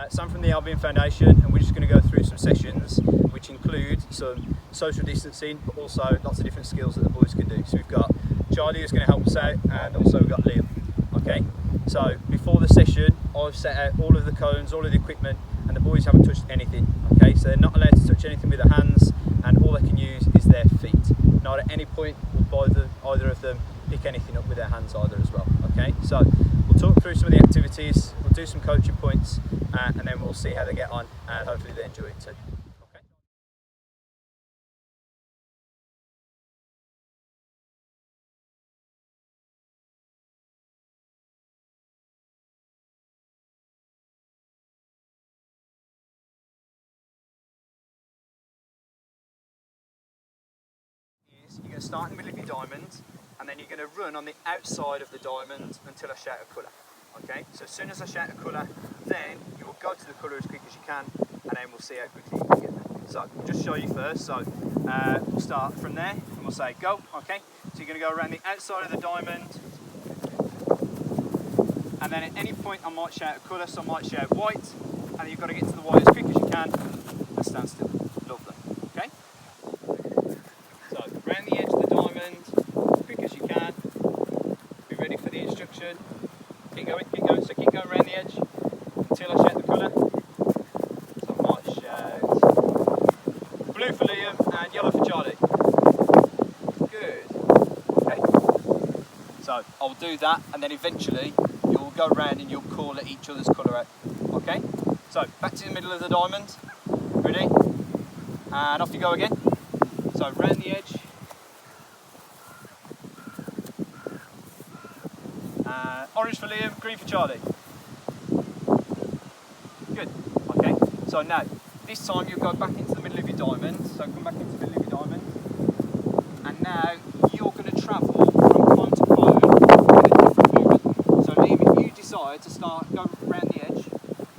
So I'm from the Albion Foundation, and we're just going to go through some sessions which include some social distancing, but also lots of different skills that the boys can do. So we've got Charlie who's going to help us out, and also we've got Liam. Okay, so before the session I've set out all of the cones, all of the equipment, and the boys haven't touched anything. Okay, so they're not allowed to touch anything with their hands, and all they can use is their feet. Not at any point will either of them pick anything up with their hands either as well. Okay, so we'll talk through some of the activities, we'll do some coaching points, and then we'll see how they get on, and hopefully they enjoy it too. Okay. You're going to start in the middle of your diamond, and then you're going to run on the outside of the diamond until I shout a colour. Okay, so as soon as I shout a colour, then you will go to the colour as quick as you can, and then we'll see how quickly you can get there. So I'll just show you first. So we'll start from there, and we'll say go. Okay, so you're going to go around the outside of the diamond, and then at any point I might shout a colour, so I might shout white, and you've got to get to the white as quick as you can and stand still. Lovely. Okay. So around the edge of the diamond, as quick as you can. Be ready for the instruction. Keep going, so keep going around the edge until I shout the colour. So I might shout blue for Liam and yellow for Charlie. Good. Okay. So I'll do that, and then eventually you'll go round and you'll call at each other's colour out. Okay? So back to the middle of the diamond. Ready? And off you go again. So round the edge. Orange for Liam, green for Charlie. Good. Okay. So now, this time you'll go back into the middle of your diamond. So come back into the middle of your diamond. And now you're going to travel from cone to cone with a different movement. So Liam, if you decide to go around the edge,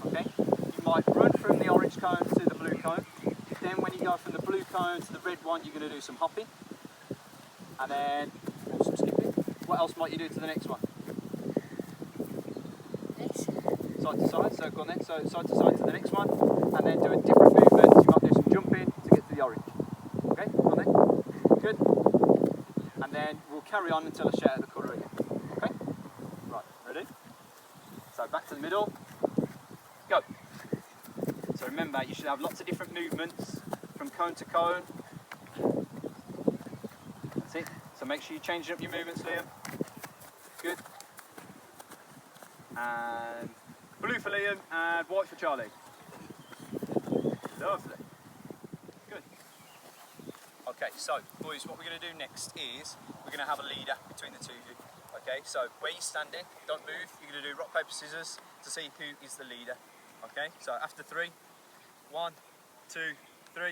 okay, you might run from the orange cone to the blue cone. Then when you go from the blue cone to the red one, you're going to do some hopping. And then some skipping. What else might you do to the next one? Side to side, so go on then, so side to side to the next one, and then do a different movement. So you might do some jumping to get to the orange. Okay, go on then. Good. And then we'll carry on until I shout the colour again. Okay? Right, ready? So back to the middle. Go. So remember, you should have lots of different movements from cone to cone. That's it. So make sure you change up your movements, Liam. Good. And blue for Liam and white for Charlie. Lovely. Good. Okay, so boys, what we're going to do next is we're going to have a leader between the two of you. Okay, so where you're standing, don't move. You're going to do rock, paper, scissors to see who is the leader. Okay, so after 3, 1, 2, 3.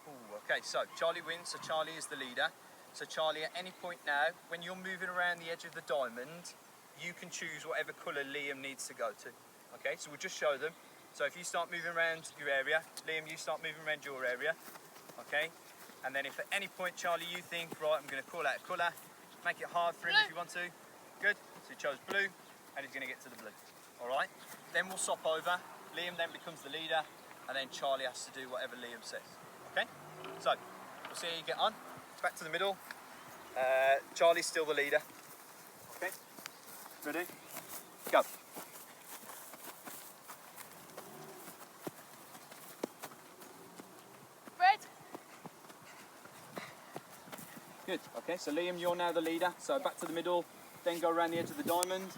Ooh, okay, so Charlie wins, so Charlie is the leader. So Charlie, at any point now, when you're moving around the edge of the diamond, you can choose whatever colour Liam needs to go to. Okay, so we'll just show them. So if you start moving around your area, Liam, you start moving around your area. Okay, and then if at any point, Charlie, you think, right, I'm going to call out a colour, make it hard for him if you want to. Good, so he chose blue, and he's going to get to the blue. All right, then we'll swap over. Liam then becomes the leader, and then Charlie has to do whatever Liam says. Okay, so we'll see how you get on. Back to the middle. Charlie's still the leader. Okay. Ready? Go. Red. Good. Okay, so Liam, you're now the leader. So back to the middle, then go around the edge of the diamond.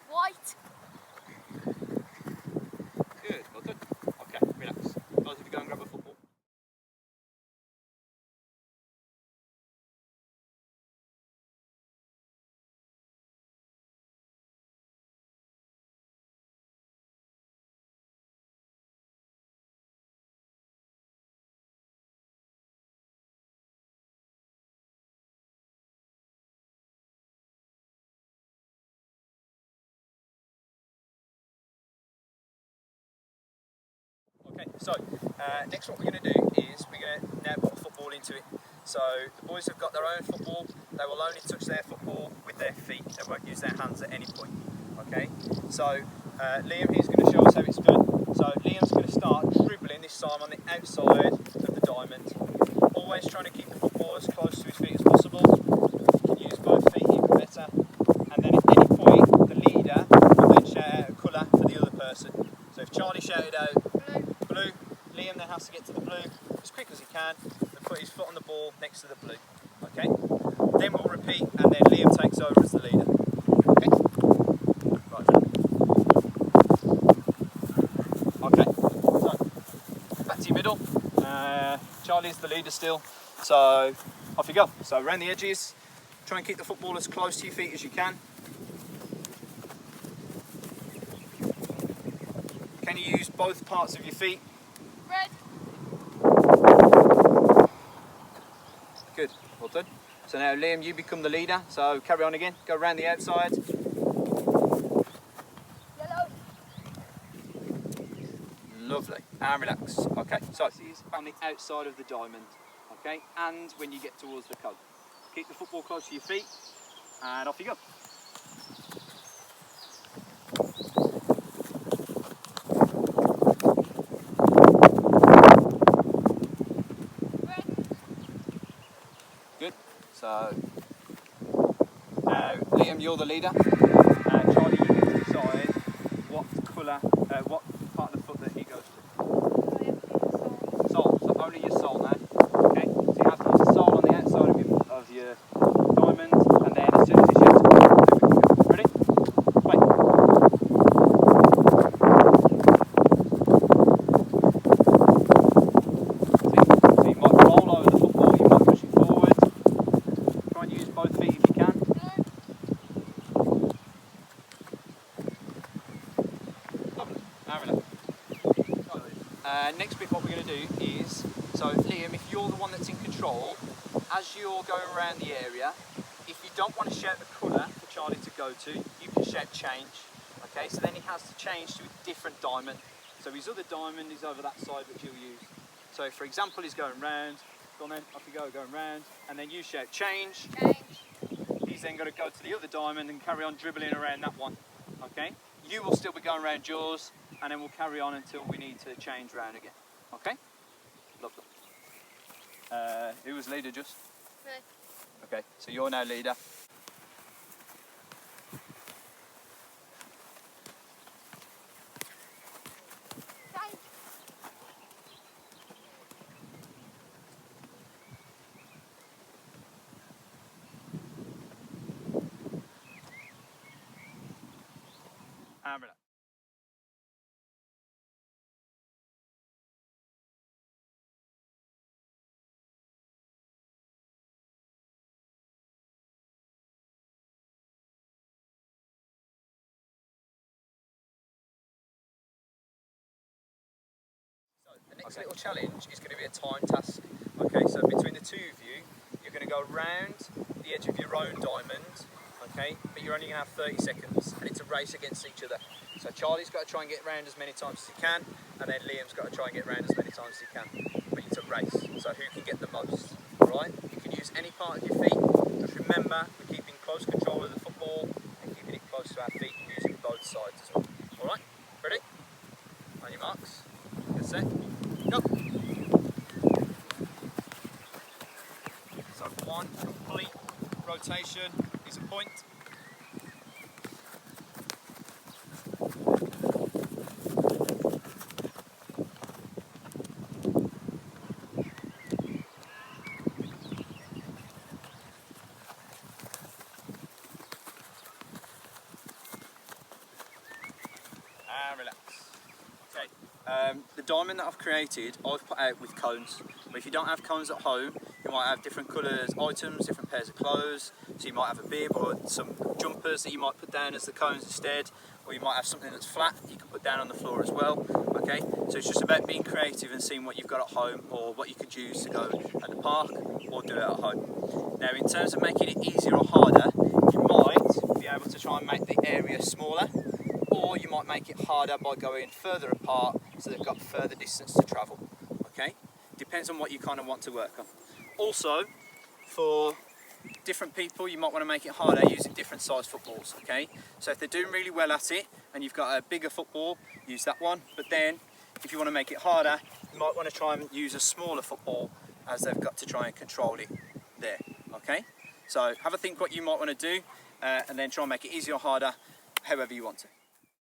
White. Good, well done. Okay, relax. Guys, if you go and grab a football. Okay, so next what we're going to do is we're going to now put the football into it. So the boys have got their own football. They will only touch their football with their feet. They won't use their hands at any point. Okay. So Liam is going to show us how it's done. So Liam's going to start dribbling this time on the outside of the diamond. Always trying to keep the football as close to his feet as possible. You can use both feet even better. And then at any point, the leader will then shout out a colour for the other person. So if Charlie shouted out blue, Liam then has to get to the blue as quick as he can and put his foot on the ball next to the blue. Okay? Then we'll repeat and then Liam takes over as the leader. Okay? Right. Okay. So, back to your middle. Charlie's the leader still. So, off you go. So, around the edges, try and keep the football as close to your feet as you can. Can you use both parts of your feet? Red. Good, well done. So now Liam, you become the leader, so carry on again, go around the outside. Yellow. Lovely, and relax. Okay, so this is on the outside of the diamond, okay, and when you get towards the cone. Keep the football close to your feet, and off you go. Good. So now, Liam, you're the leader. Charlie, you get to decide what colour, what part of the foot that he goes to. Sole. So only your sole now. Okay. So you have to use the sole on the outside of your diamond, and then as soon as he shoots, there we go. Ready? Play. So you might roll over the football. You might push it forward. Try and use both feet if you can. Lovely. Now relax. Next bit what we're going to do is, so Liam, if you're the one that's in control, as you're going around the area, if you don't want to shout the colour for Charlie to go to, you can shout change. Okay, so then he has to change to a different diamond. So his other diamond is over that side which he'll use. So for example, he's going round, go on then, off you go, going round, and then you shout change. Change. He's then got to go to the other diamond and carry on dribbling around that one. Okay? You will still be going around yours, and then we'll carry on until we need to change round again. Okay? Lovely. Who was leader just? Me. Okay, so you're now leader. Change. And relax. The next little challenge is going to be a time task. Okay, so between the two of you, you're going to go around the edge of your own diamond, okay, but you're only going to have 30 seconds, and it's a race against each other. So Charlie's got to try and get round as many times as he can, and then Liam's got to try and get round as many times as he can. But it's a race, so who can get the most, alright? You can use any part of your feet. Just remember, we're keeping close control of the football and keeping it close to our feet and using both sides as well. Alright, ready? On your marks, get set. Go. So one complete rotation is a point. And relax. Okay. The diamond that I've created, I've put out with cones. But if you don't have cones at home, you might have different colours items, different pairs of clothes. So you might have a bib or some jumpers that you might put down as the cones instead. Or you might have something that's flat that you can put down on the floor as well. Okay, so it's just about being creative and seeing what you've got at home or what you could use to go at the park or do it at home. Now in terms of making it easier or harder, you might be able to try and make the area smaller, or you might make it harder by going further apart so they've got further distance to travel. Okay, depends on what you kind of want to work on. Also, For different people, you might want to make it harder using different size footballs, okay? So if they're doing really well at it and you've got a bigger football, use that one. But then if you want to make it harder, you might want to try and use a smaller football, as they've got to try and control it there, okay? So have a think what you might want to do and then try and make it easier or harder, however you want to.